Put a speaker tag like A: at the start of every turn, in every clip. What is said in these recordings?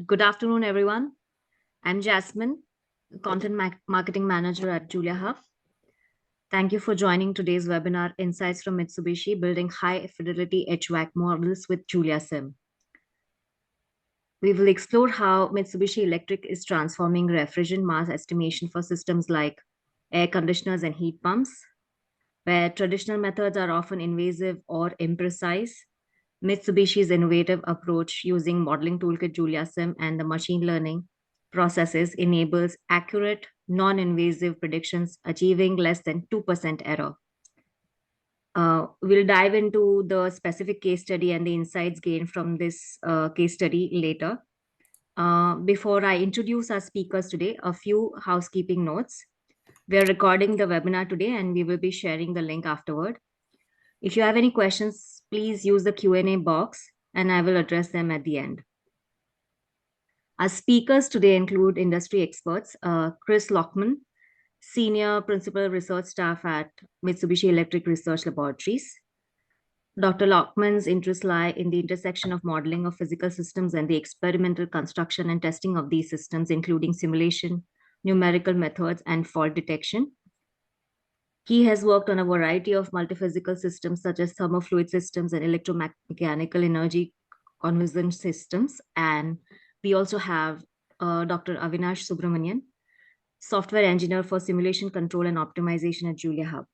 A: Good afternoon, everyone. I'm Jasmine, Marketing Manager at JuliaHub. Thank you for joining today's webinar, Insights from Mitsubishi, Building High-Fidelity HVAC Models with JuliaSim. We will explore how Mitsubishi Electric is transforming refrigerant mass estimation for systems like air conditioners and heat pumps, where traditional methods are often invasive or imprecise. Mitsubishi's innovative approach using Modeling Toolkit JuliaSim and the machine learning processes enables accurate, non-invasive predictions, achieving less than 2% error. We'll dive into the specific case study and the insights gained from this case study later. Before I introduce our speakers today, a few housekeeping notes. We are recording the webinar today and we will be sharing the link afterward. If you have any questions, please use the Q&A box and I will address them at the end. Our speakers today include industry experts, Chris Laughman, Senior Principal Research Staff at Mitsubishi Electric Research Laboratories. Dr. Laughman's interests lie in the intersection of modeling of physical systems and the experimental construction and testing of these systems, including simulation, numerical methods, and fault detection. He has worked on a variety of multiphysical systems such as thermofluid systems and electromechanical energy conversion systems. And we also have Dr. Avinash Subramanian, software engineer for simulation control and optimization at JuliaHub.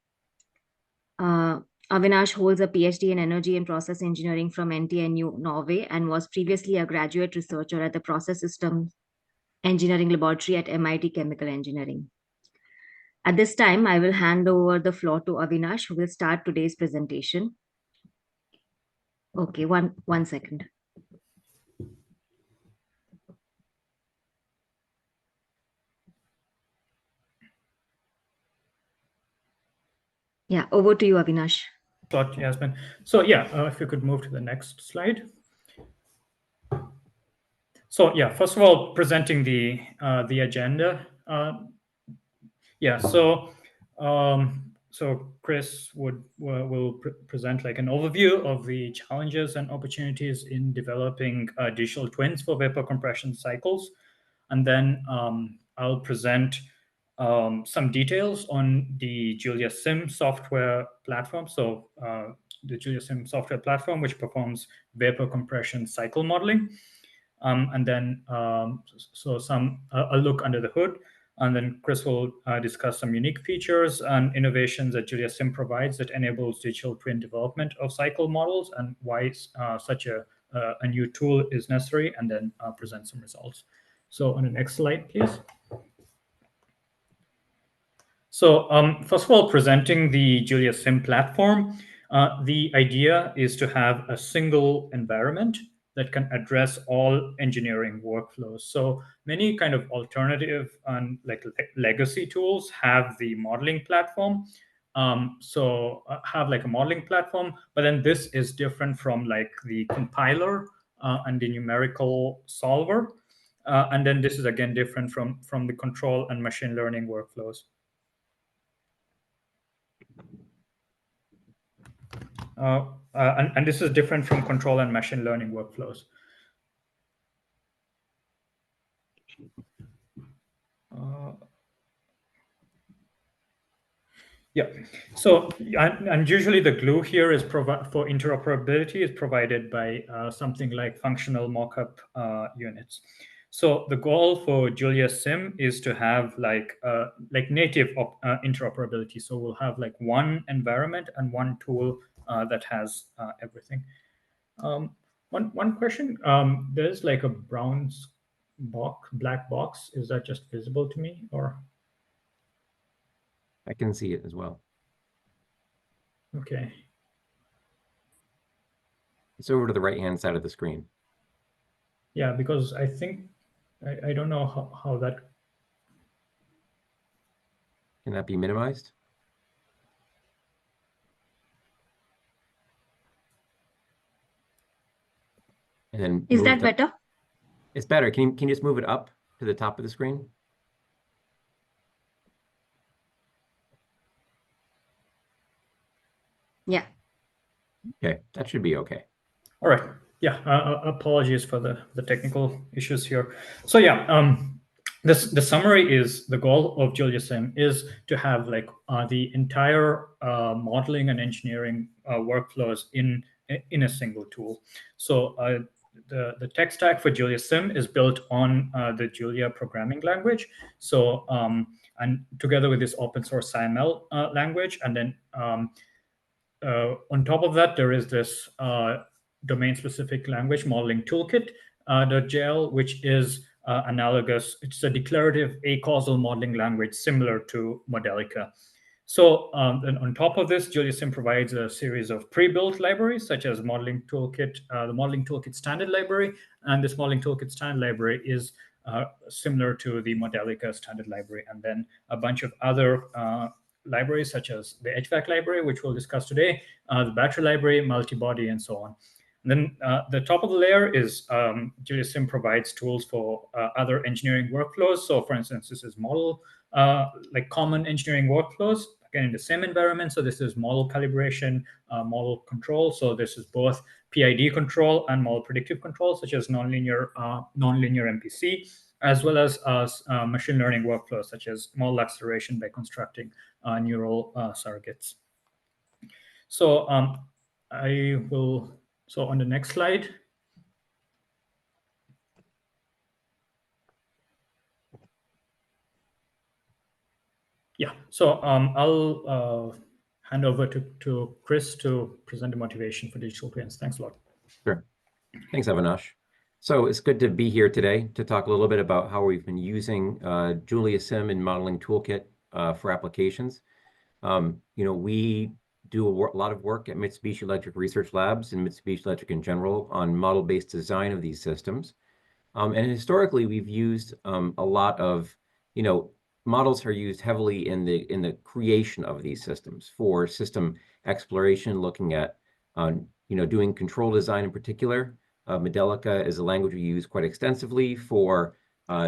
A: Avinash holds a PhD in energy and process engineering from NTNU, Norway, and was previously a graduate researcher at the Process Systems Engineering Laboratory at MIT Chemical Engineering. At this time, I will hand over the floor to Avinash, who will start today's presentation. Okay, one second. Yeah, over to you, Avinash.
B: Got Yasmin. So yeah, if you could move to the next slide. So yeah, first of all, presenting the agenda. So Chris will present like an overview of the challenges and opportunities in developing digital twins for vapor compression cycles, and then I'll present some details on the JuliaSim software platform. So the JuliaSim software platform, which performs vapor compression cycle modeling, and then so a look under the hood. And then Chris will discuss some unique features and innovations that JuliaSim provides that enables digital twin development of cycle models and why such a new tool is necessary, and then present some results. So on the next slide, please. So first of all, presenting the JuliaSim platform, the idea is to have a single environment that can address all engineering workflows. So many kind of alternative and like legacy tools have the modeling platform. Have like a modeling platform, but then this is different from like the compiler and the numerical solver. And then this is again different from the control and machine learning workflows. And this is different from control and machine learning workflows. Yeah. So and usually the glue here is for interoperability is provided by something like functional mockup units. So the goal for JuliaSim is to have like native interoperability. So we'll have like one environment and one tool that has everything. One question. There's like a black box. Is that just visible to me, or?
C: I can see it as well.
B: Okay.
C: It's over to the right-hand side of the screen.
B: Yeah, because I think, I don't know how that.
C: Can that be minimized? And then
A: is that better?
C: It's better. Can you just move it up to the top of the screen?
A: Yeah.
C: Okay, that should be okay.
B: All right. Yeah, apologies for the technical issues here. So yeah, the summary is the goal of JuliaSim is to have like the entire modeling and engineering workflows in a single tool. So the tech stack for JuliaSim is built on the Julia programming language. So and together with this open source SciML language, and then on top of that, there is this domain-specific language modeling toolkit .jl, which is analogous. It's a declarative acausal modeling language similar to Modelica. So and on top of this, JuliaSim provides a series of pre-built libraries such as Modeling Toolkit, the Modeling Toolkit standard library, and this Modeling Toolkit standard library is similar to the Modelica standard library, and then a bunch of other libraries such as the HVAC library, which we'll discuss today, the battery library, multi-body, and so on. And then the top of the layer is JuliaSim provides tools for other engineering workflows. So for instance, this is model, like common engineering workflows, again, in the same environment. So this is model calibration, model control. So this is both PID control and model predictive control, such as nonlinear MPC, as well as machine learning workflows, such as model acceleration by constructing neural surrogates. So so on the next slide. Yeah, so I'll hand over to Chris to present the motivation for digital twins. Thanks a lot.
C: Sure. Thanks, Avinash. So it's good to be here today to talk a little bit about how we've been using JuliaSim and Modeling Toolkit for applications. We do a lot of work at Mitsubishi Electric Research Labs and Mitsubishi Electric in general on model-based design of these systems. And historically, we've used a lot of, models are used heavily in the creation of these systems for system exploration, looking at, doing control design in particular. Modelica is a language we use quite extensively for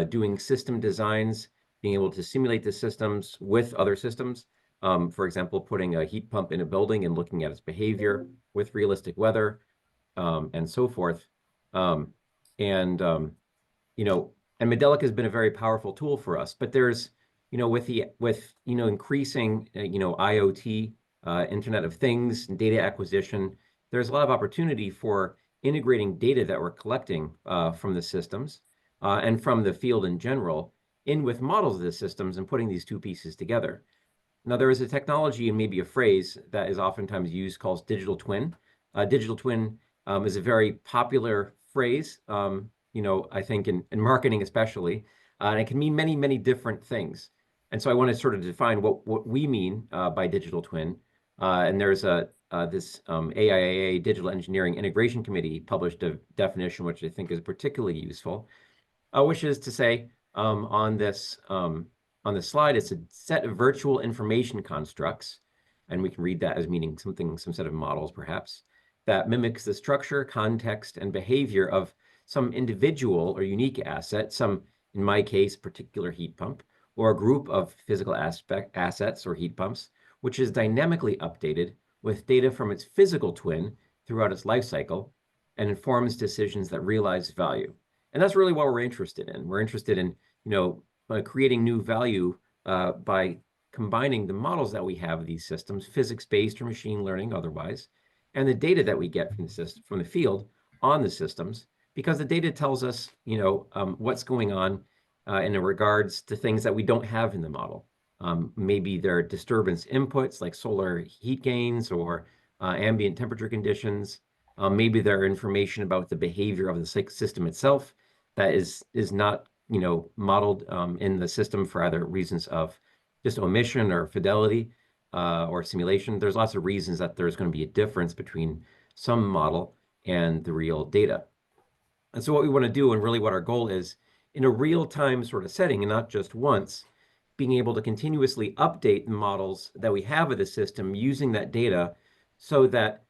C: doing system designs, being able to simulate the systems with other systems. For example, putting a heat pump in a building and looking at its behavior with realistic weather, and so forth. And Modelica has been a very powerful tool for us. But there's, with increasing, IoT, Internet of Things, and data acquisition, there's a lot of opportunity for integrating data that we're collecting from the systems and from the field in general in with models of the systems and putting these two pieces together. Now, there is a technology and maybe a phrase that is oftentimes used called digital twin. Digital twin is a very popular phrase, I think in marketing especially, and it can mean many, many different things. And so I want to sort of define what we mean by digital twin. And there's this AIAA Digital Engineering Integration Committee published a definition, which I think is particularly useful, which is to say on this slide, it's a set of virtual information constructs, and we can read that as meaning some set of models perhaps, that mimics the structure, context, and behavior of some individual or unique asset, some, in my case, particular heat pump, or a group of physical assets or heat pumps, which is dynamically updated with data from its physical twin throughout its life cycle and informs decisions that realize value. And that's really what we're interested in. We're interested in, creating new value by combining the models that we have of these systems, physics-based or machine learning otherwise, and the data that we get from the field on the systems, because the data tells us, what's going on in regards to things that we don't have in the model. Maybe there are disturbance inputs like solar heat gains or ambient temperature conditions. Maybe there are information about the behavior of the system itself that is not, modeled in the system for either reasons of just omission or fidelity or simulation. There's lots of reasons that there's going to be a difference between some model and the real data. And so what we want to do, and really what our goal is, in a real-time sort of setting, and not just once, being able to continuously update the models that we have of the system using that data so that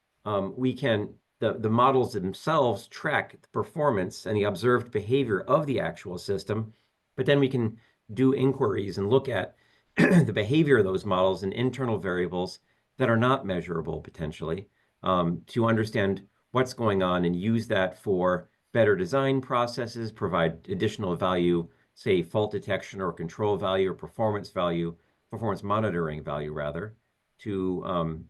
C: we can, the models themselves track the performance and the observed behavior of the actual system, but then we can do inquiries and look at the behavior of those models and internal variables that are not measurable potentially to understand what's going on and use that for better design processes, provide additional value, say fault detection or control value or performance monitoring value rather, to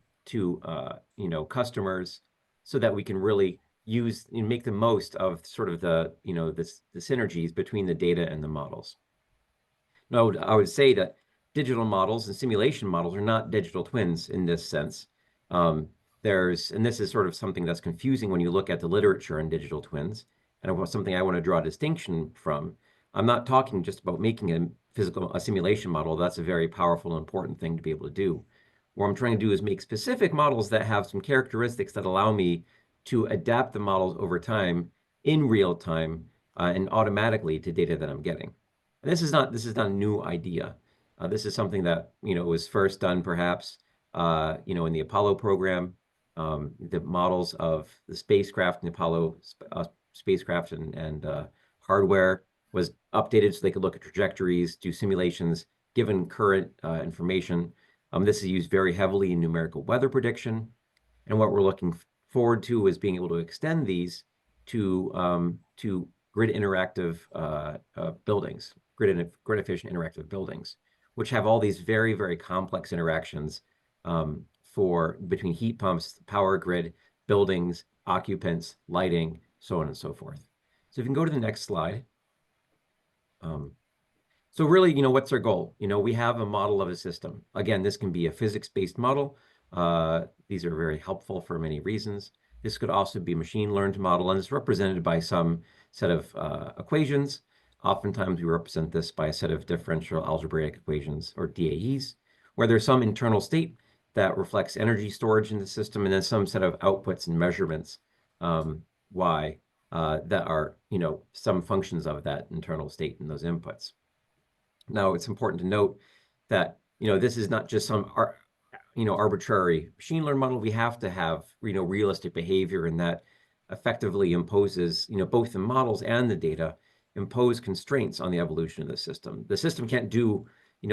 C: customers, so that we can really use and make the most of sort of the synergies between the data and the models. Now, I would say that digital models and simulation models are not digital twins in this sense. And this is sort of something that's confusing when you look at the literature on digital twins, and something I want to draw a distinction from. I'm not talking just about making a simulation model. That's a very powerful and important thing to be able to do. What I'm trying to do is make specific models that have some characteristics that allow me to adapt the models over time in real time and automatically to data that I'm getting. And this is not a new idea. This is something that was first done perhaps in the Apollo program. The models of the spacecraft and the Apollo spacecraft and hardware was updated so they could look at trajectories, do simulations given current information. This is used very heavily in numerical weather prediction. And what we're looking forward to is being able to extend these to grid interactive buildings, grid efficient interactive buildings, which have all these very, very complex interactions between heat pumps, power grid, buildings, occupants, lighting, so on and so forth. So if you can go to the next slide. So really, what's our goal? We have a model of a system. Again, this can be a physics-based model. These are very helpful for many reasons. This could also be a machine learned model, and it's represented by some set of equations. Oftentimes, we represent this by a set of differential algebraic equations, or DAEs, where there's some internal state that reflects energy storage in the system, and then some set of outputs and measurements, Y, that are, some functions of that internal state and those inputs. Now, it's important to note that, this is not just some arbitrary machine learning model. We have to have, realistic behavior, and that effectively imposes, both the models and the data impose constraints on the evolution of the system. The system can't do,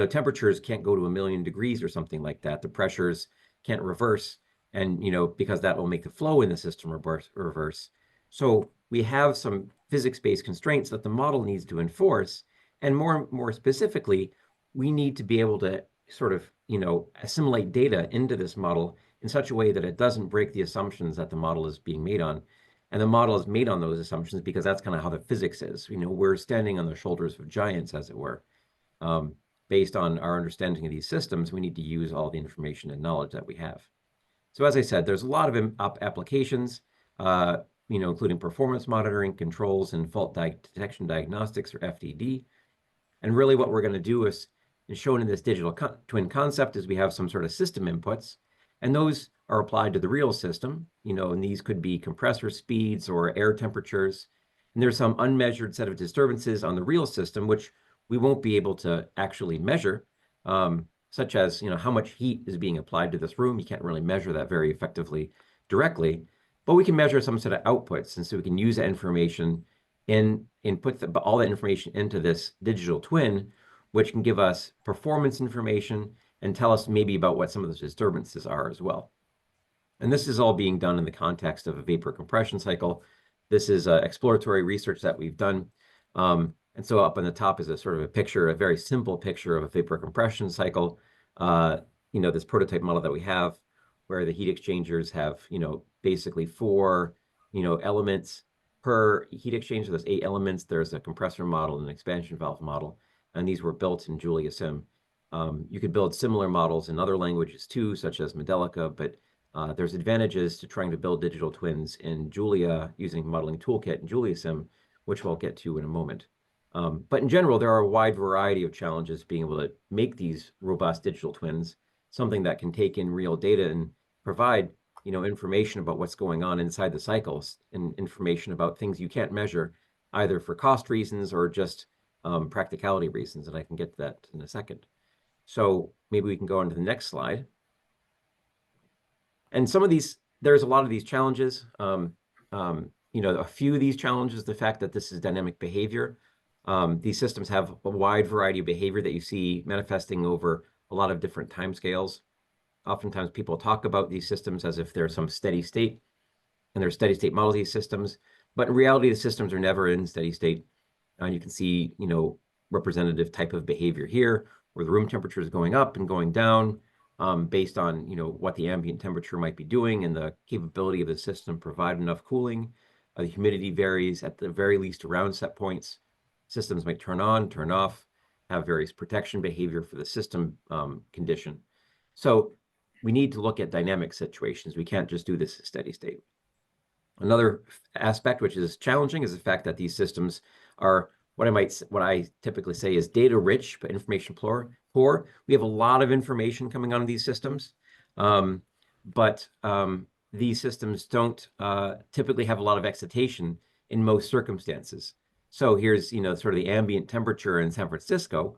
C: temperatures can't go to 1,000,000 degrees or something like that. The pressures can't reverse, and, because that will make the flow in the system reverse. So we have some physics-based constraints that the model needs to enforce. And more specifically, we need to be able to sort of, assimilate data into this model in such a way that it doesn't break the assumptions that the model is being made on. And the model is made on those assumptions because that's kind of how the physics is. We're standing on the shoulders of giants, as it were. Based on our understanding of these systems, we need to use all the information and knowledge that we have. So as I said, there's a lot of applications, including performance monitoring, controls, and fault detection diagnostics, or FDD. And really what we're going to do is shown in this digital twin concept is we have some sort of system inputs, and those are applied to the real system, and these could be compressor speeds or air temperatures. And there's some unmeasured set of disturbances on the real system, which we won't be able to actually measure, such as, how much heat is being applied to this room. You can't really measure that very effectively directly, but we can measure some set of outputs. And so we can use that information and put all that information into this digital twin, which can give us performance information and tell us maybe about what some of those disturbances are as well. And this is all being done in the context of a vapor compression cycle. This is exploratory research that we've done. And so up on the top is a sort of a picture, a very simple picture of a vapor compression cycle. This prototype model that we have, where the heat exchangers have, basically 4, elements per heat exchanger. There's 8 elements. There's a compressor model and an expansion valve model, and these were built in JuliaSim. You could build similar models in other languages too, such as Modelica, but there's advantages to trying to build digital twins in Julia using ModelingToolkit and JuliaSim, which we'll get to in a moment. But in general, there are a wide variety of challenges being able to make these robust digital twins, something that can take in real data and provide, information about what's going on inside the cycles, and information about things you can't measure, either for cost reasons or just practicality reasons, and I can get to that in a second. So maybe we can go on to the next slide. And there's a lot of these challenges. A few of these challenges, the fact that this is dynamic behavior. These systems have a wide variety of behavior that you see manifesting over a lot of different timescales. Oftentimes people talk about these systems as if they're some steady state. and there's steady state models of these systems, but in reality, the systems are never in steady state. You can see, representative type of behavior here, where the room temperature is going up and going down based on, what the ambient temperature might be doing and the capability of the system to provide enough cooling. The humidity varies at the very least around set points. Systems might turn on, turn off, have various protection behavior for the system condition. So we need to look at dynamic situations. We can't just do this at steady state. Another aspect which is challenging is the fact that these systems are what I typically say is data rich, but information poor. We have a lot of information coming onto these systems, but these systems don't typically have a lot of excitation in most circumstances. So here's, sort of the ambient temperature in San Francisco,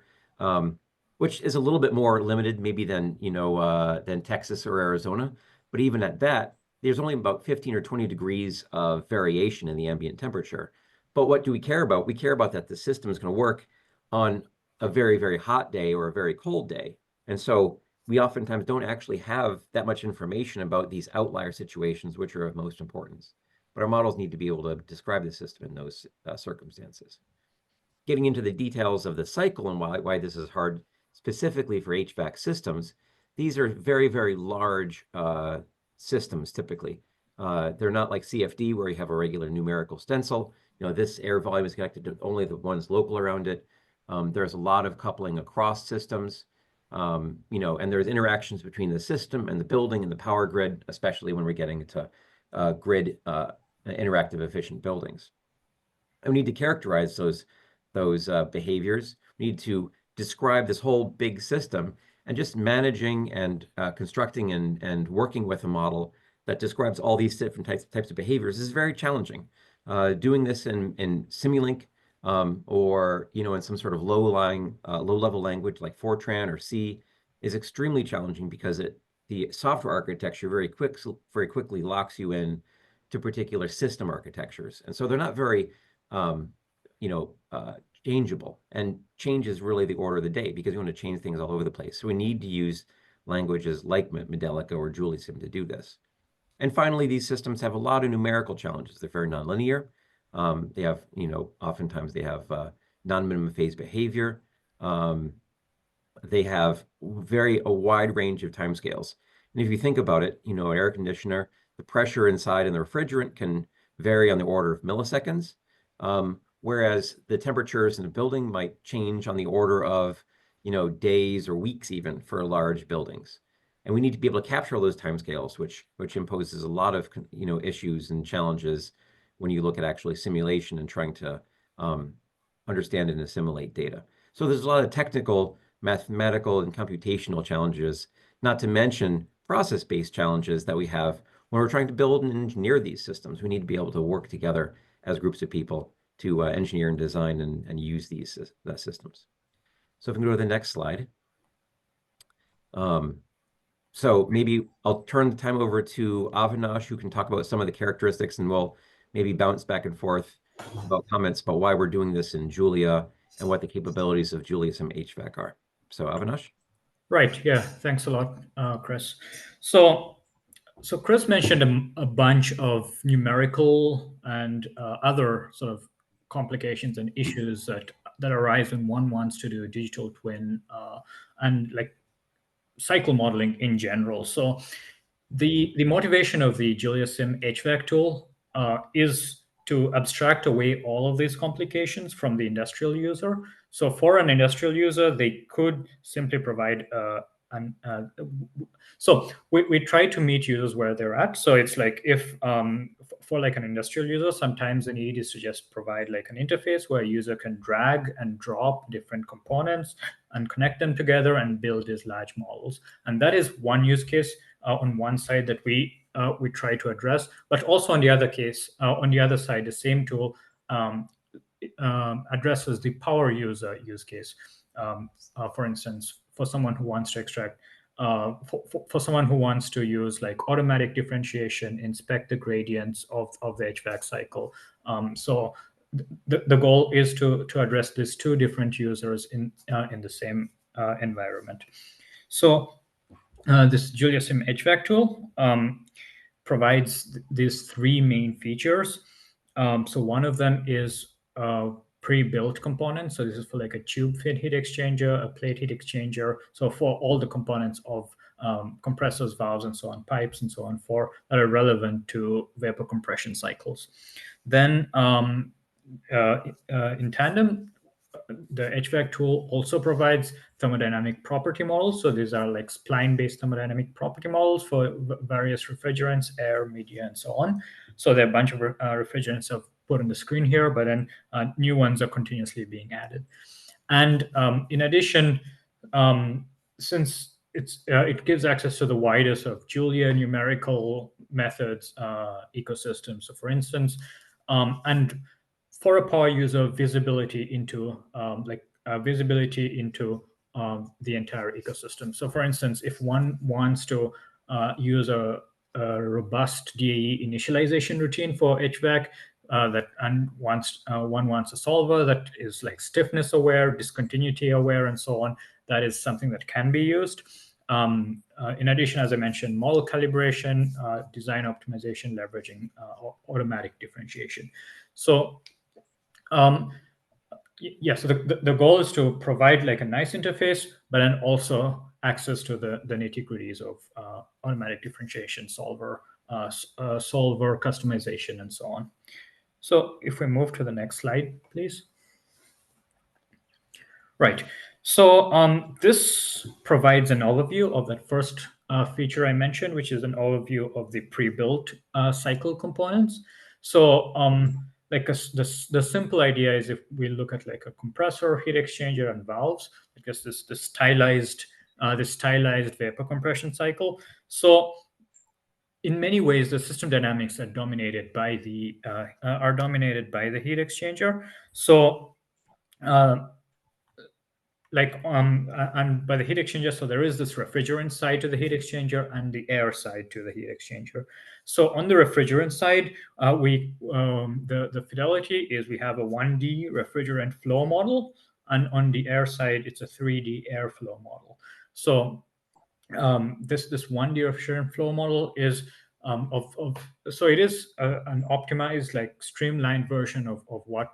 C: which is a little bit more limited maybe than, than Texas or Arizona. But even at that, there's only about 15 or 20 degrees of variation in the ambient temperature. But what do we care about? We care about that the system is going to work on a very, very hot day or a very cold day. And so we oftentimes don't actually have that much information about these outlier situations, which are of most importance. But our models need to be able to describe the system in those circumstances. Getting into the details of the cycle and why this is hard, specifically for HVAC systems, these are very, very large systems typically. They're not like CFD where you have a regular numerical stencil. This air volume is connected to only the ones local around it. There's a lot of coupling across systems, and there's interactions between the system and the building and the power grid, especially when we're getting into grid interactive efficient buildings. And we need to characterize those behaviors. We need to describe this whole big system, and just managing and constructing and working with a model that describes all these different types of behaviors is very challenging. Doing this in Simulink or in some sort of low-level language like Fortran or C is extremely challenging because the software architecture very quickly locks you in to particular system architectures, and so they're not very changeable. And change is really the order of the day because we want to change things all over the place. So we need to use languages like Modelica or JuliaSim to do this. And finally, these systems have a lot of numerical challenges. They're very nonlinear. They have, oftentimes they have non-minimum phase behavior. They have a wide range of timescales. And if you think about it, an air conditioner, the pressure inside and the refrigerant can vary on the order of milliseconds, whereas the temperatures in a building might change on the order of, days or weeks even for large buildings. And we need to be able to capture all those timescales, which imposes a lot of issues and challenges when you look at actually simulation and trying to understand and assimilate data. So there's a lot of technical, mathematical, and computational challenges, not to mention process-based challenges that we have when we're trying to build and engineer these systems. We need to be able to work together as groups of people to engineer and design and use these systems. So if we can go to the next slide. So maybe I'll turn the time over to Avinash, who can talk about some of the characteristics, and we'll maybe bounce back and forth about comments about why we're doing this in Julia and what the capabilities of JuliaSim HVAC are. So Avinash?
B: Right, yeah, thanks a lot, Chris. So Chris mentioned a bunch of numerical and other sort of complications and issues that arise when one wants to do a digital twin and like cycle modeling in general. So the motivation of the JuliaSim HVAC tool is to abstract away all of these complications from the industrial user. So for an industrial user, they could simply provide so we try to meet users where they're at. So it's like if for like an industrial user, sometimes the need is to just provide like an interface where a user can drag and drop different components and connect them together and build these large models. And that is one use case on one side that we try to address. But also on the other side, the same tool addresses the power user use case. For instance, for someone who wants to extract, for someone who wants to use like automatic differentiation, inspect the gradients of the HVAC cycle. So the goal is to address these two different users in the same environment. So this JuliaSim HVAC tool provides these three main features. So one of them is pre-built components. So this is for like a tube fit heat exchanger, a plate heat exchanger. So for all the components of compressors, valves, and so on, pipes, and so on, that are relevant to vapor compression cycles. Then in tandem, the HVAC tool also provides thermodynamic property models. So these are like spline-based thermodynamic property models for various refrigerants, air, media, and so on. So there are a bunch of refrigerants I've put on the screen here, but then new ones are continuously being added. And in addition, since it gives access to the widest of Julia numerical methods ecosystem. So for instance, and for a power user, visibility into the entire ecosystem. So for instance, if one wants to use a robust DAE initialization routine for HVAC, one wants a solver that is like stiffness aware, discontinuity aware, and so on. That is something that can be used. In addition, as I mentioned, model calibration, design optimization, leveraging automatic differentiation. So yeah, so the goal is to provide like a nice interface, but then also access to the nitty-gritties of automatic differentiation, solver customization, and so on. So if we move to the next slide, please. Right. So this provides an overview of that first feature I mentioned, which is an overview of the pre-built cycle components. So like the simple idea is if we look at like a compressor, heat exchanger, and valves, I guess this stylized vapor compression cycle. So in many ways, the system dynamics are dominated by the heat exchanger. So and by the heat exchanger, so there is this refrigerant side to the heat exchanger and the air side to the heat exchanger. So on the refrigerant side, the fidelity is we have a 1D refrigerant flow model, and on the air side, it's a 3D airflow model. So this 1D refrigerant flow model is so it is an optimized, like streamlined version of what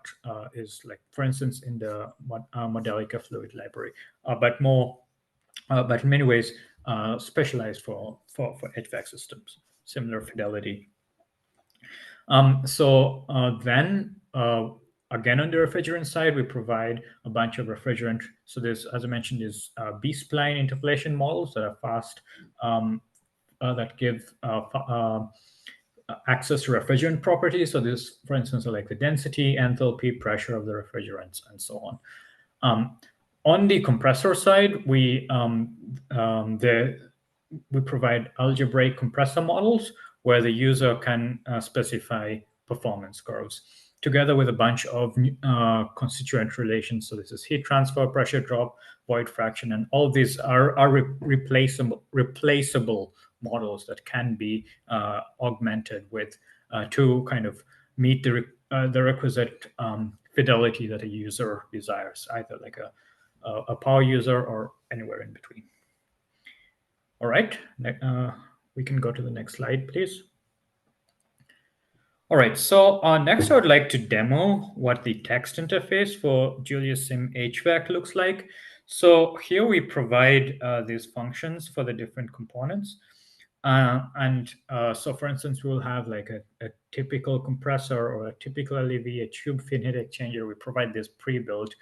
B: is like, for instance, in the Modelica fluid library, but in many ways specialized for HVAC systems, similar fidelity. Then again, on the refrigerant side, we provide a bunch of refrigerant. So there's, as I mentioned, is B-spline interpolation models that are fast, that give access to refrigerant properties. So this, for instance, are like the density, enthalpy, pressure of the refrigerants, and so on. On the compressor side, we provide algebraic compressor models where the user can specify performance curves together with a bunch of constituent relations. So this is heat transfer, pressure drop, void fraction, and all of these are replaceable models that can be augmented with to kind of meet the requisite fidelity that a user desires, either like a power user or anywhere in between. All right, we can go to the next slide, please. All right, so next I would like to demo what the text interface for JuliaSim HVAC looks like. So here we provide these functions for the different components. So for instance, we'll have like a typical compressor or a typical LEV, a tube fin heat exchanger. We provide this pre-built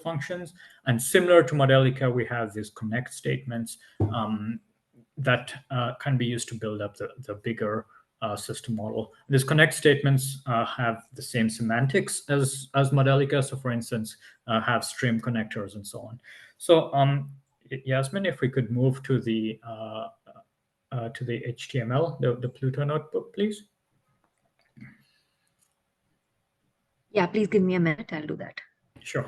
B: functions. And similar to Modelica, we have these connect statements that can be used to build up the bigger system model. These connect statements have the same semantics as Modelica. So for instance, have stream connectors and so on. So Yasmin, if we could move to the HTML, the Pluto notebook, please.
A: Yeah, please give me a minute. I'll do that.
B: Sure.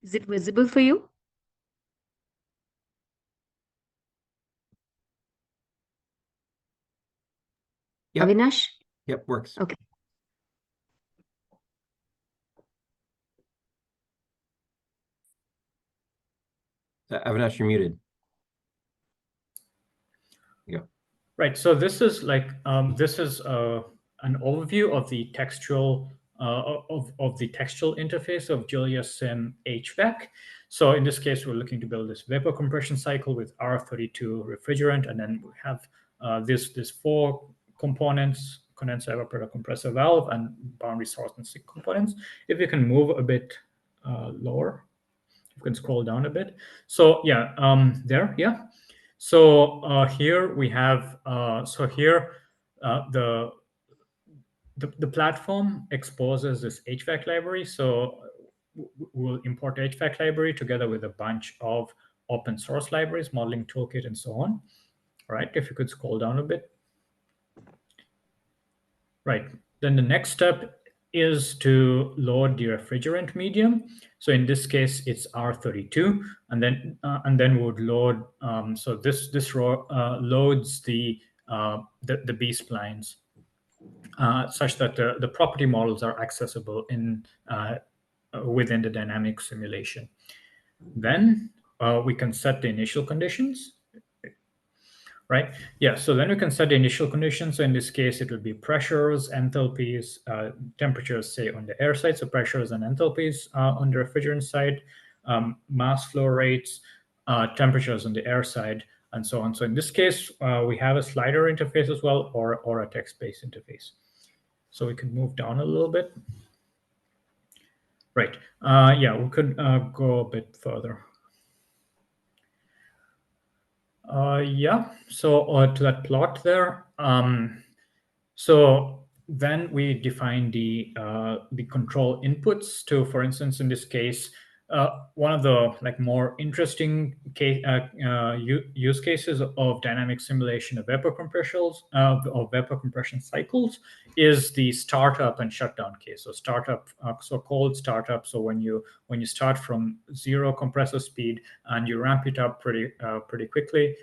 A: Is it visible for you?
C: Yep.
A: Avinash?
C: Yep, works.
A: Okay.
C: Avinash, you're muted. Yeah.
B: Right. So this is like this is an overview of the textual of the textual interface of JuliaSim HVAC. So in this case, we're looking to build this vapor compression cycle with R32 refrigerant, and then we have this four components: condenser, evaporator, compressor, valve, and boundary source and sink components. If you can move a bit lower, you can scroll down a bit. So yeah, there, yeah. So here we have, the platform exposes this HVAC library. So we'll import HVAC library together with a bunch of open source libraries, modeling toolkit, and so on. Right, if you could scroll down a bit. Right, then the next step is to load the refrigerant medium. So in this case, it's R32, and then we would load. So this loads the B splines such that the property models are accessible in within the dynamic simulation. Then we can set the initial conditions. Right. Yeah. So then we can set the initial conditions. So in this case, it would be pressures, enthalpies, temperatures, say on the air side. So pressures and enthalpies on the refrigerant side, mass flow rates, temperatures on the air side, and so on. So in this case, we have a slider interface as well, or a text-based interface. So we can move down a little bit. Right. Yeah, we could go a bit further. Yeah, so to that plot there. So then we define the control inputs to, for instance, in this case, one of the more interesting use cases of dynamic simulation of vapor compression cycles is the startup and shutdown case. So startup, so cold startup. So when you start from 0 compressor speed and you ramp it up pretty quickly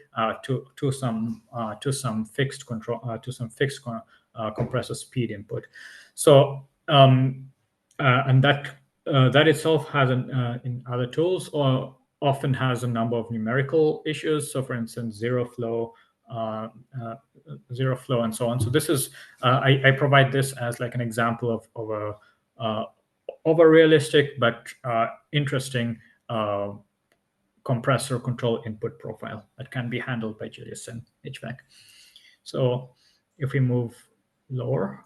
B: to some fixed control compressor speed input. So and that itself has in other tools or often has a number of numerical issues. So for instance, zero flow, and so on. So this is I provide this as like an example of a realistic but interesting compressor control input profile that can be handled by JuliaSim HVAC. So if we move lower.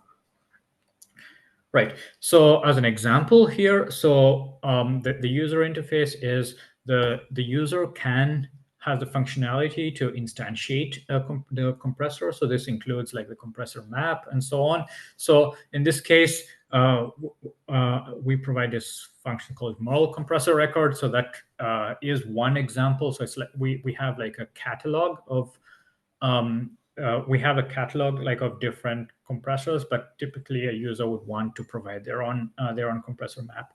B: Right. So as an example here, so the user interface is the user has the functionality to instantiate the compressor. So this includes like the compressor map and so on. So in this case, we provide this function called MERL compressor record. So that is one example. So it's like we have like a catalog of we have a catalog like of different compressors, but typically a user would want to provide their own compressor map,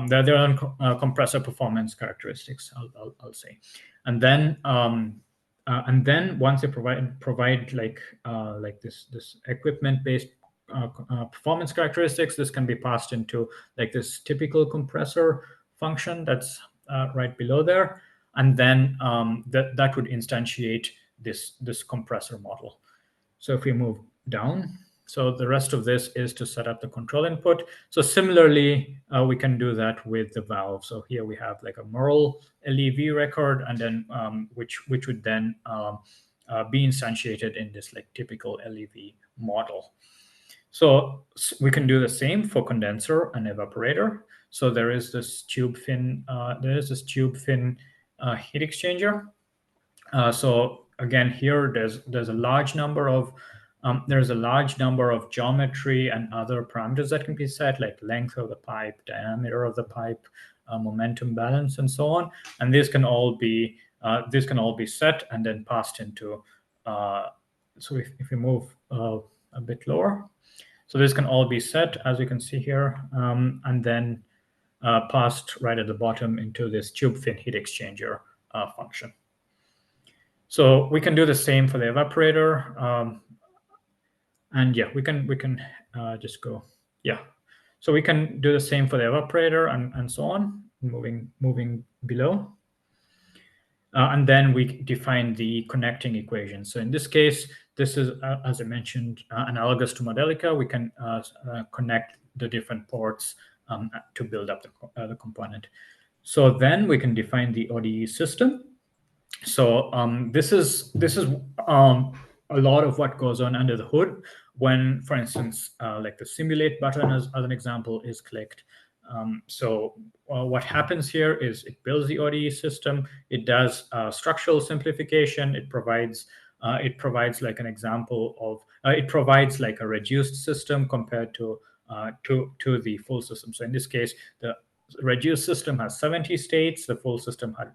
B: their own compressor performance characteristics. I'll say, and then once they provide like this equipment based performance characteristics, this can be passed into like this typical compressor function that's right below there, and then that would instantiate this compressor model. So if we move down, so the rest of this is to set up the control input. So similarly, we can do that with the valve. So here we have like a MERL LEV record, and then which would then be instantiated in this like typical LEV model. So we can do the same for condenser and evaporator. So there is this tube fin heat exchanger. So again, here there's a large number of geometry and other parameters that can be set, like length of the pipe, diameter of the pipe, momentum balance, and so on. And these can all be set and then passed into. So if we move a bit lower, so this can all be set, as you can see here, and then passed right at the bottom into this tube fin heat exchanger function. So we can do the same for the evaporator. And yeah, we can just go, yeah. So we can do the same for the evaporator and so on, moving below. And then we define the connecting equation. So in this case, this is, as I mentioned, analogous to Modelica. We can connect the different ports to build up the component. So then we can define the ODE system. So this is a lot of what goes on under the hood when, for instance, like the simulate button as an example is clicked. What happens here is it builds the ODE system. It does structural simplification. It provides like an example of it provides like a reduced system compared to the full system. So in this case, the reduced system has 70 states. The full system had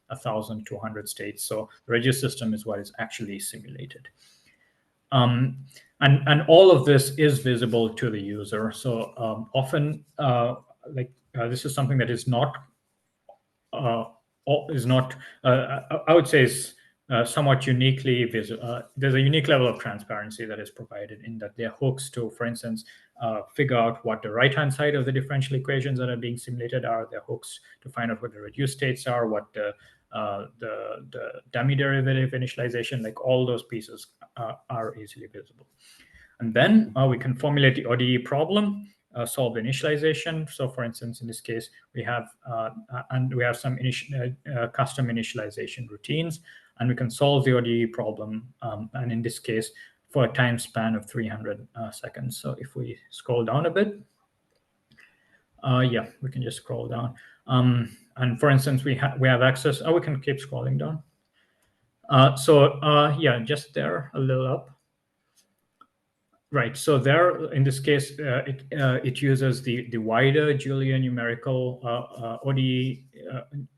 B: 1,200 states. So the reduced system is what is actually simulated. And all of this is visible to the user. So often, this is something that is not, I would say, is somewhat uniquely visible. There's a unique level of transparency that is provided in that there are hooks to, for instance, figure out what the right-hand side of the differential equations that are being simulated are. There are hooks to find out what the reduced states are, what the dummy derivative initialization, like all those pieces are easily visible. And then we can formulate the ODE problem, solve the initialization. So for instance, in this case, we have some custom initialization routines, and we can solve the ODE problem. And in this case, for a time span of 300 seconds. So if we scroll down a bit, yeah, we can just scroll down. And for instance, we have access. Oh, we can keep scrolling down. Yeah, just there, a little up. Right. So there, in this case, it uses the wider Julia numerical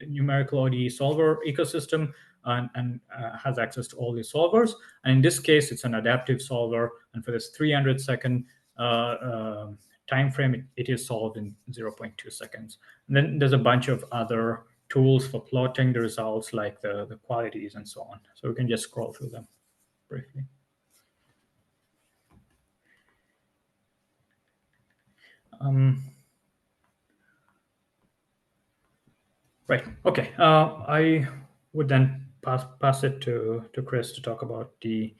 B: numerical ODE solver ecosystem and has access to all the solvers. And in this case, it's an adaptive solver. And for this 300-second time frame, it is solved in 0.2 seconds. And then there's a bunch of other tools for plotting the results, like the qualities and so on. So we can just scroll through them briefly. Right. Okay. I would then pass it to Chris to talk about the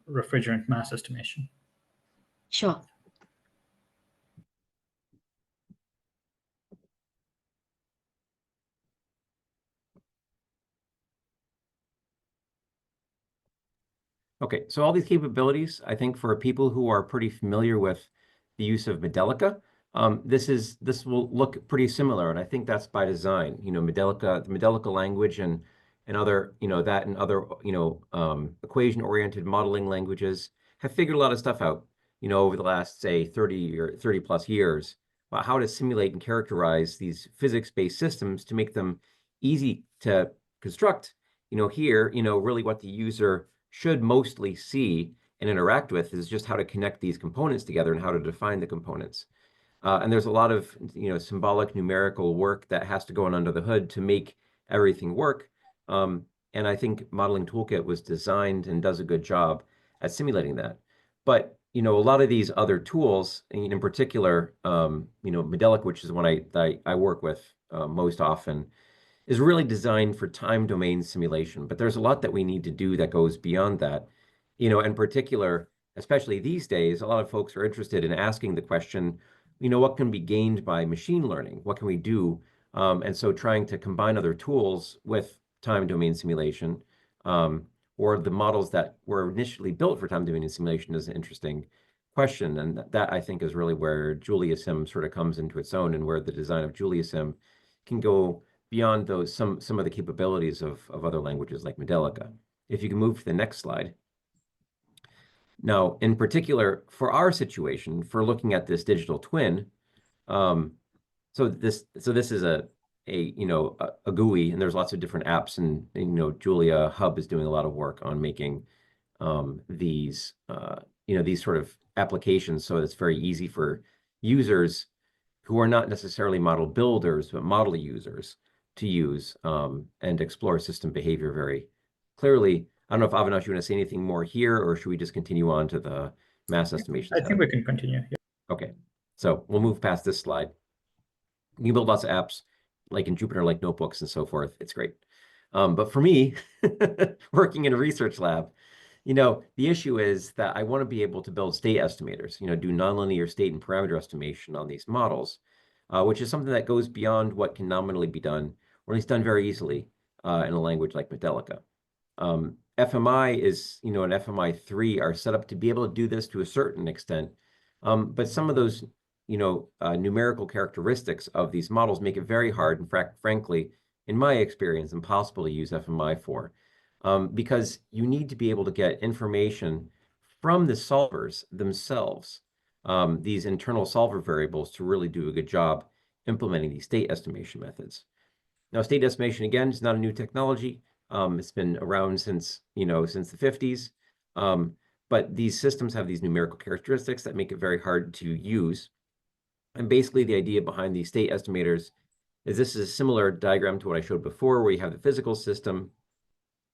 B: refrigerant mass estimation.
A: Sure.
C: Okay, so all these capabilities, I think for people who are pretty familiar with the use of Modelica, this will look pretty similar, and I think that's by design. You know, Modelica, the Modelica language, and other, that and other, equation-oriented modeling languages have figured a lot of stuff out, over the last, say, 30 or 30 plus years about how to simulate and characterize these physics-based systems to make them easy to construct. Here, really what the user should mostly see and interact with is just how to connect these components together and how to define the components. And there's a lot of symbolic numerical work that has to go on under the hood to make everything work. And I think Modeling Toolkit was designed and does a good job at simulating that. But a lot of these other tools, in particular, Modelica, which is the one I work with most often, is really designed for time domain simulation. But there's a lot that we need to do that goes beyond that. In particular, especially these days, a lot of folks are interested in asking the question, what can be gained by machine learning? What can we do? And so trying to combine other tools with time domain simulation, or the models that were initially built for time domain simulation is an interesting question. And that I think is really where JuliaSim sort of comes into its own, and where the design of JuliaSim can go beyond those some of the capabilities of other languages like Modelica. If you can move to the next slide. Now, in particular, for our situation, for looking at this digital twin, so this is a GUI, and there's lots of different apps, and JuliaHub is doing a lot of work on making these sort of applications, so it's very easy for users who are not necessarily model builders, but model users to use and explore system behavior very clearly. I don't know if Avinash, you want to say anything more here, or should we just continue on to the mass estimation?
B: I think we can continue. Yeah.
C: Okay, so we'll move past this slide. You can build lots of apps like in Jupyter, like notebooks and so forth. It's great. But for me, working in a research lab, the issue is that I want to be able to build state estimators, do nonlinear state and parameter estimation on these models, which is something that goes beyond what can nominally be done, or at least done very easily in a language like Modelica. FMI is, and FMI3 are set up to be able to do this to a certain extent, but some of those, numerical characteristics of these models make it very hard and frankly, in my experience, impossible to use FMI for. Because you need to be able to get information from the solvers themselves, these internal solver variables, to really do a good job implementing these state estimation methods. Now, state estimation, again, is not a new technology. It's been around since the 50s. But these systems have these numerical characteristics that make it very hard to use. And basically, the idea behind these state estimators is this is a similar diagram to what I showed before, where you have the physical system.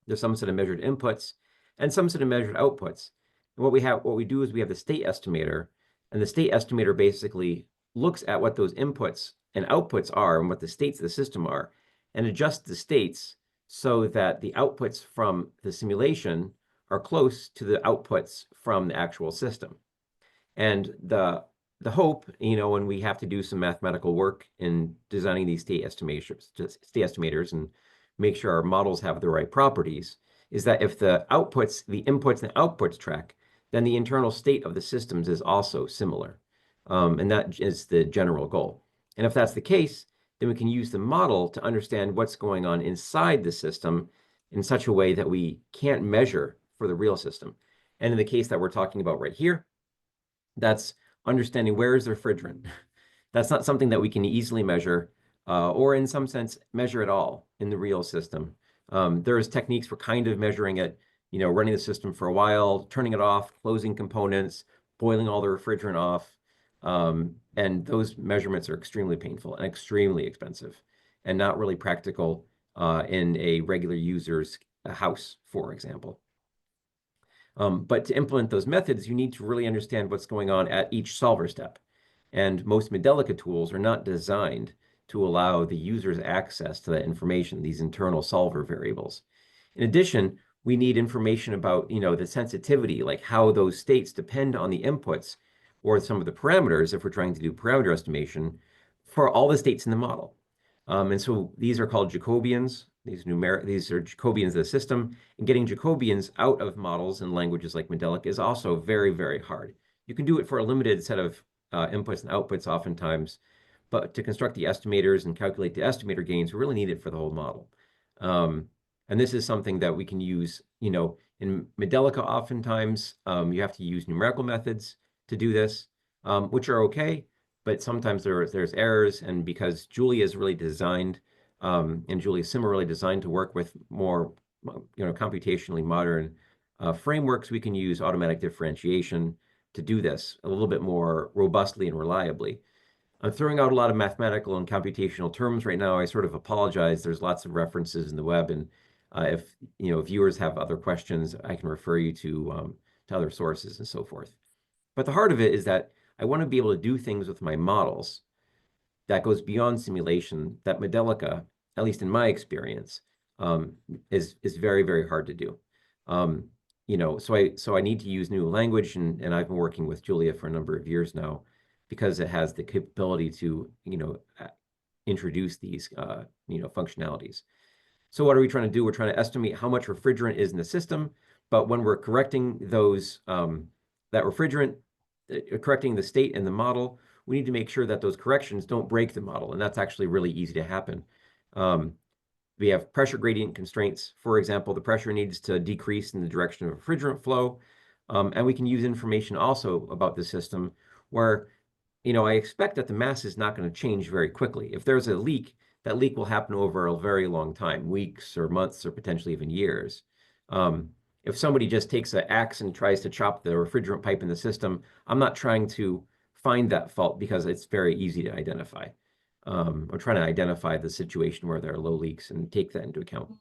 C: There's some set of measured inputs and some set of measured outputs. And what we do is we have the state estimator, and the state estimator basically looks at what those inputs and outputs are and what the states of the system are, and adjusts the states so that the outputs from the simulation are close to the outputs from the actual system. And the hope, when we have to do some mathematical work in designing these state estimators and make sure our models have the right properties, is that if the inputs and outputs track, then the internal state of the systems is also similar. And that is the general goal. And if that's the case, then we can use the model to understand what's going on inside the system in such a way that we can't measure for the real system. And in the case that we're talking about right here, that's understanding where is the refrigerant. That's not something that we can easily measure, or in some sense, measure at all in the real system. There's techniques for kind of measuring it, running the system for a while, turning it off, closing components, boiling all the refrigerant off. And those measurements are extremely painful and extremely expensive and not really practical in a regular user's house, for example. But to implement those methods, you need to really understand what's going on at each solver step. And most Modelica tools are not designed to allow the user's access to that information, these internal solver variables. In addition, we need information about, the sensitivity, like how those states depend on the inputs or some of the parameters, if we're trying to do parameter estimation, for all the states in the model. And so these are called Jacobians. These are Jacobians of the system, and getting Jacobians out of models in languages like Modelica is also very, very hard. You can do it for a limited set of inputs and outputs oftentimes, but to construct the estimators and calculate the estimator gains, we really need it for the whole model. And this is something that we can use, in Modelica oftentimes, you have to use numerical methods to do this, which are okay, but sometimes there's errors, and because Julia is really designed, and JuliaSim are really designed to work with more, computationally modern frameworks, we can use automatic differentiation to do this a little bit more robustly and reliably. I'm throwing out a lot of mathematical and computational terms right now. I sort of apologize. There's lots of references in the web, and if viewers have other questions, I can refer you to other sources and so forth. But the heart of it is that I want to be able to do things with my models that goes beyond simulation that Modelica, at least in my experience, is very, very hard to do. So I need to use new language, and I've been working with Julia for a number of years now, because it has the capability to, introduce these, functionalities. So what are we trying to do? We're trying to estimate how much refrigerant is in the system, but when we're correcting those, that refrigerant, correcting the state in the model, we need to make sure that those corrections don't break the model, and that's actually really easy to happen. We have pressure gradient constraints. For example, the pressure needs to decrease in the direction of refrigerant flow, and we can use information also about the system where, I expect that the mass is not going to change very quickly. If there's a leak, that leak will happen over a very long time, weeks or months or potentially even years. If somebody just takes an axe and tries to chop the refrigerant pipe in the system, I'm not trying to find that fault because it's very easy to identify. We're trying to identify the situation where there are low leaks and take that into account.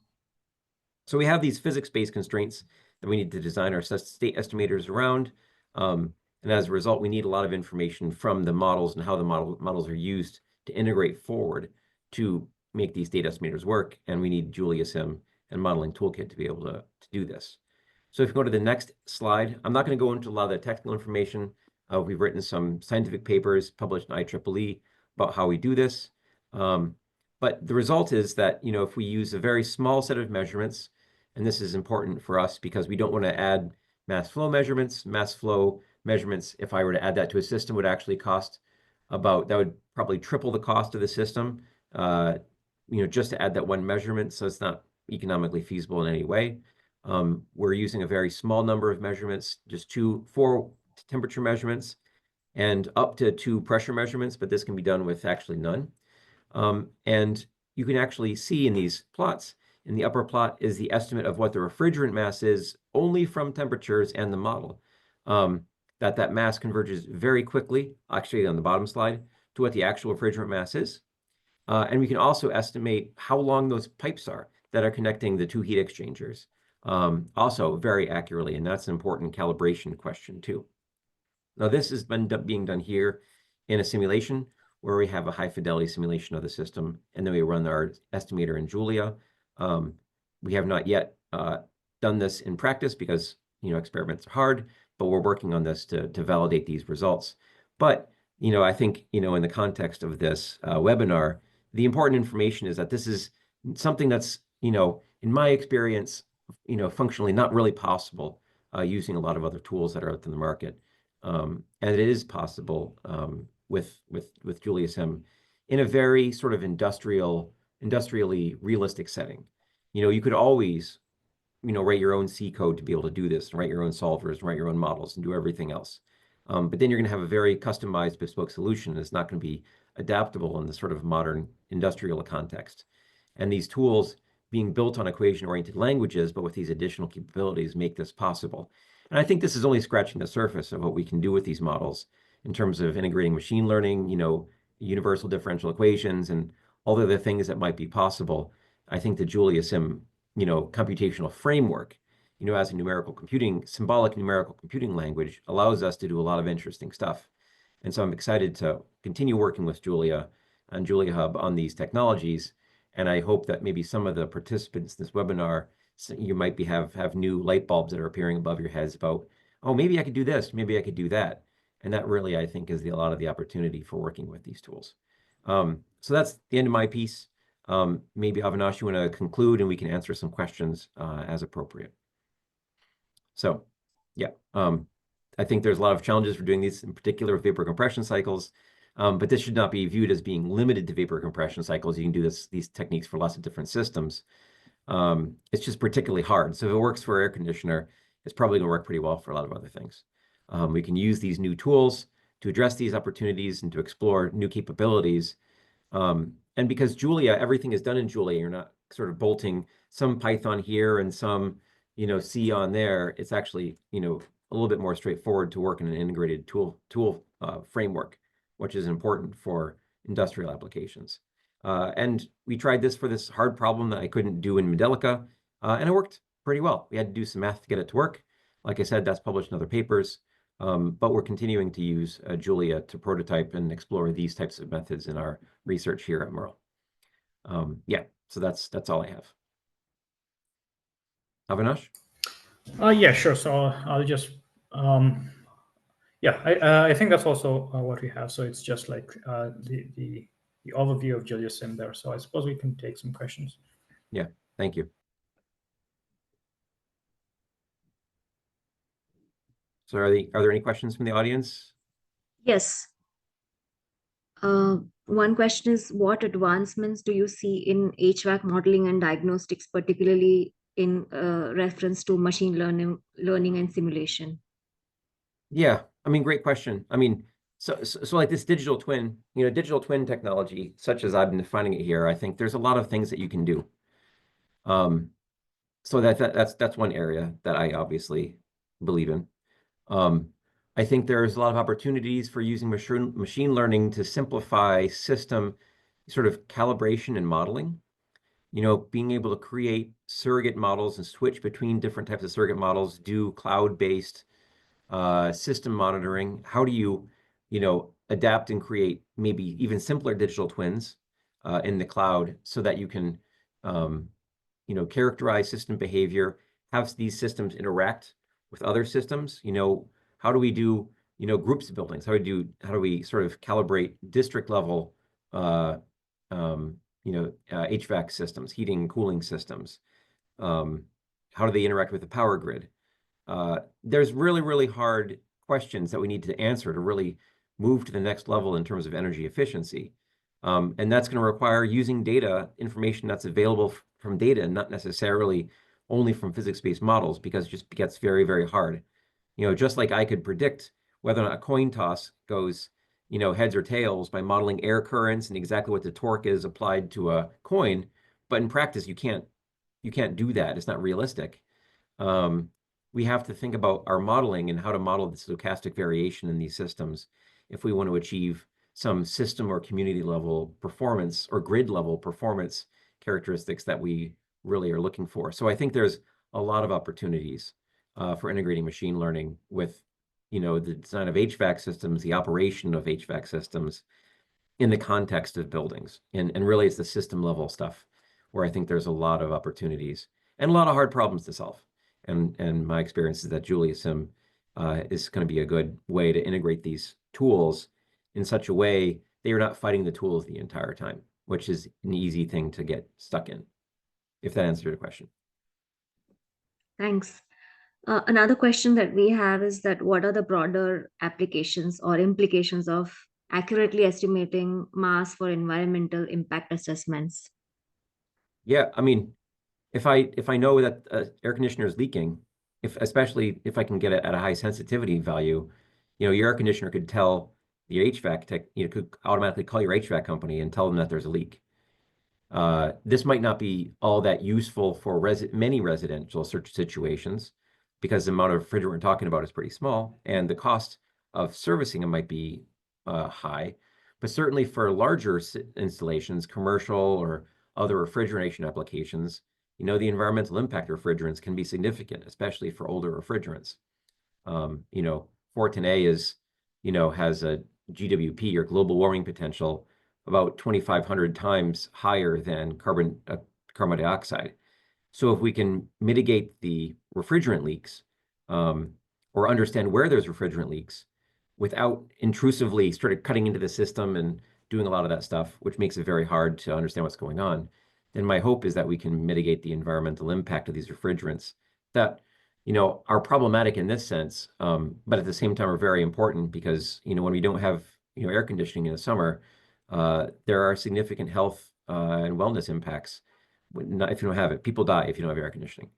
C: So we have these physics-based constraints that we need to design our state estimators around. And as a result, we need a lot of information from the models and how the models are used to integrate forward to make these data estimators work. And we need JuliaSim and Modeling Toolkit to be able to do this. So if you go to the next slide, I'm not going to go into a lot of the technical information. We've written some scientific papers published in IEEE about how we do this. But the result is that, if we use a very small set of measurements, and this is important for us because we don't want to add mass flow measurements. Mass flow measurements, if I were to add that to a system, would actually cost that would probably triple the cost of the system, just to add that one measurement. So it's not economically feasible in any way. We're using a very small number of measurements, just 4 temperature measurements and up to 2 pressure measurements, but this can be done with actually none. And you can actually see in these plots, in the upper plot is the estimate of what the refrigerant mass is only from temperatures and the model. That mass converges very quickly, actually on the bottom slide, to what the actual refrigerant mass is. And we can also estimate how long those pipes are that are connecting the 2 heat exchangers, also very accurately, and that's an important calibration question too. Now this has been being done here in a simulation where we have a high-fidelity simulation of the system, and then we run our estimator in Julia. We have not yet done this in practice because experiments are hard, but we're working on this to validate these results. But I think in the context of this webinar, the important information is that this is something that's in my experience functionally not really possible using a lot of other tools that are out in the market, and it is possible with JuliaSim in a very sort of industrially realistic setting. You could always write your own C code to be able to do this, and write your own solvers, and write your own models, and do everything else. But then you're going to have a very customized, bespoke solution. And it's not going to be adaptable in the sort of modern industrial context. And these tools being built on equation-oriented languages, but with these additional capabilities, make this possible. And I think this is only scratching the surface of what we can do with these models in terms of integrating machine learning, universal differential equations, and all the other things that might be possible. I think the JuliaSim computational framework, as a symbolic numerical computing language, allows us to do a lot of interesting stuff. And so I'm excited to continue working with Julia and JuliaHub on these technologies. And I hope that maybe some of the participants in this webinar, you might have new light bulbs that are appearing above your heads about, oh, maybe I could do this, maybe I could do that. And that really, I think, is a lot of the opportunity for working with these tools. So that's the end of my piece. Maybe Avinash, you want to conclude and we can answer some questions as appropriate. So, yeah, I think there's a lot of challenges for doing these, in particular with vapor compression cycles, but this should not be viewed as being limited to vapor compression cycles. You can do these techniques for lots of different systems. It's just particularly hard. So if it works for air conditioner, it's probably going to work pretty well for a lot of other things. We can use these new tools to address these opportunities and to explore new capabilities. And because Julia, everything is done in Julia, you're not sort of bolting some Python here and some, C on there. It's actually, a little bit more straightforward to work in an integrated tool framework, which is important for industrial applications. And we tried this for this hard problem that I couldn't do in Modelica, and it worked pretty well. We had to do some math to get it to work. Like I said, that's published in other papers. But we're continuing to use Julia to prototype and explore these types of methods in our research here at MERL. Yeah, so that's all I have. Avinash?
B: Yeah, sure. So I'll just, yeah, I think that's also what we have. So it's just like the overview of JuliaSim there. So I suppose we can take some questions.
C: Yeah, thank you. So are there any questions from the audience?
A: Yes. One question is, what advancements do you see in HVAC modeling and diagnostics, particularly in reference to machine learning and simulation?
C: Yeah, I mean, great question. I mean, so like this digital twin, digital twin technology, such as I've been defining it here, I think there's a lot of things that you can do. So that's one area that I obviously believe in. I think there's a lot of opportunities for using machine learning to simplify system sort of calibration and modeling. Being able to create surrogate models and switch between different types of surrogate models, do cloud-based system monitoring. How do you, adapt and create maybe even simpler digital twins in the cloud so that you can, characterize system behavior, have these systems interact with other systems. How do we do, groups of buildings? How do we sort of calibrate district level, HVAC systems, heating and cooling systems? How do they interact with the power grid? There's really, really hard questions that we need to answer to really move to the next level in terms of energy efficiency. And that's going to require using data, information that's available from data, and not necessarily only from physics-based models, because it just gets very, very hard. Just like I could predict whether or not a coin toss goes, heads or tails by modeling air currents and exactly what the torque is applied to a coin, but in practice, you can't do that. It's not realistic. We have to think about our modeling and how to model the stochastic variation in these systems if we want to achieve some system or community level performance or grid level performance characteristics that we really are looking for. So I think there's a lot of opportunities for integrating machine learning with, the design of HVAC systems, the operation of HVAC systems in the context of buildings. And really it's the system level stuff where I think there's a lot of opportunities and a lot of hard problems to solve. And my experience is that JuliaSim is going to be a good way to integrate these tools in such a way that you're not fighting the tools the entire time, which is an easy thing to get stuck in, if that answers your question.
A: Thanks. Another question that we have is that what are the broader applications or implications of accurately estimating mass for environmental impact assessments?
C: Yeah, I mean, if I know that air conditioner is leaking, especially if I can get it at a high sensitivity value, your air conditioner could tell your HVAC tech, could automatically call your HVAC company and tell them that there's a leak. This might not be all that useful for many residential situations because the amount of refrigerant we're talking about is pretty small, and the cost of servicing it might be high. But certainly for larger installations, commercial or other refrigeration applications, the environmental impact of refrigerants can be significant, especially for older refrigerants. R-410A has a GWP, or global warming potential, about 2,500 times higher than carbon dioxide. So if we can mitigate the refrigerant leaks, or understand where there's refrigerant leaks without intrusively sort of cutting into the system and doing a lot of that stuff, which makes it very hard to understand what's going on, then my hope is that we can mitigate the environmental impact of these refrigerants that, are problematic in this sense, but at the same time are very important because, when we don't have, air conditioning in the summer, there are significant health and wellness impacts. If you don't have it, people die if you don't have air conditioning.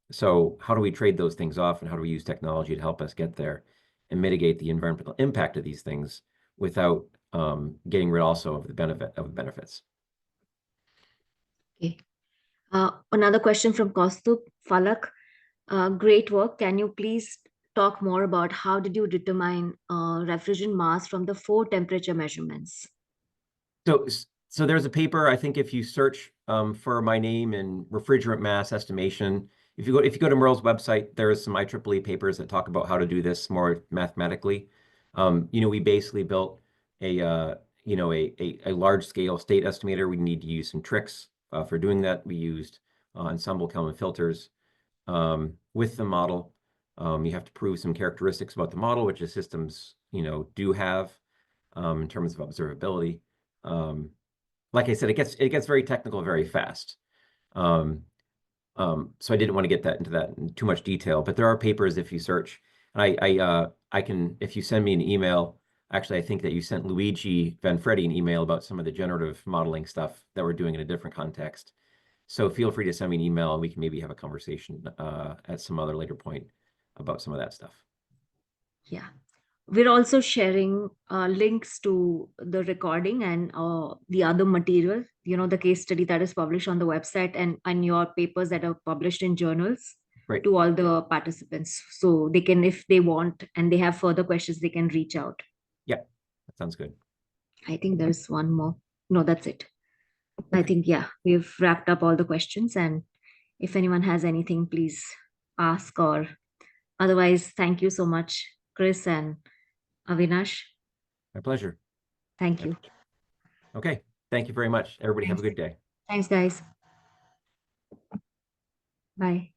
C: So how do we trade those things off, and how do we use technology to help us get there and mitigate the environmental impact of these things without getting rid also of the benefits?
A: Okay. Another question from Kaustup Falak. Great work. Can you please talk more about how did you determine refrigerant mass from the 4 temperature measurements?
C: So there's a paper, I think if you search for my name in refrigerant mass estimation, if you go to MERL's website, there's some IEEE papers that talk about how to do this more mathematically. We basically built a large scale state estimator. We need to use some tricks for doing that. We used ensemble Kelvin filters with the model. You have to prove some characteristics about the model, which the systems, do have in terms of observability. Like I said, it gets very technical very fast. So I didn't want to get into that in too much detail, but there are papers if you search. And I can, if you send me an email, actually, I think that you sent Luigi Vanfredi an email about some of the generative modeling stuff that we're doing in a different context. So feel free to send me an email and we can maybe have a conversation at some other later point about some of that stuff.
A: Yeah. We're also sharing links to the recording and the other material, the case study that is published on the website and your papers that are published in journals.
C: Right.
A: to all the participants. So they can, if they want and they have further questions, they can reach out.
C: Yeah, that sounds good.
A: I think there's one more. No, that's it. I
C: Okay.
A: think, yeah, we've wrapped up all the questions. And if anyone has anything, please ask, or otherwise, thank you so much, Chris and Avinash.
C: My pleasure.
A: Thank you.
C: Okay. Thank you very much. Everybody have a good day.
A: Thanks, guys. Bye.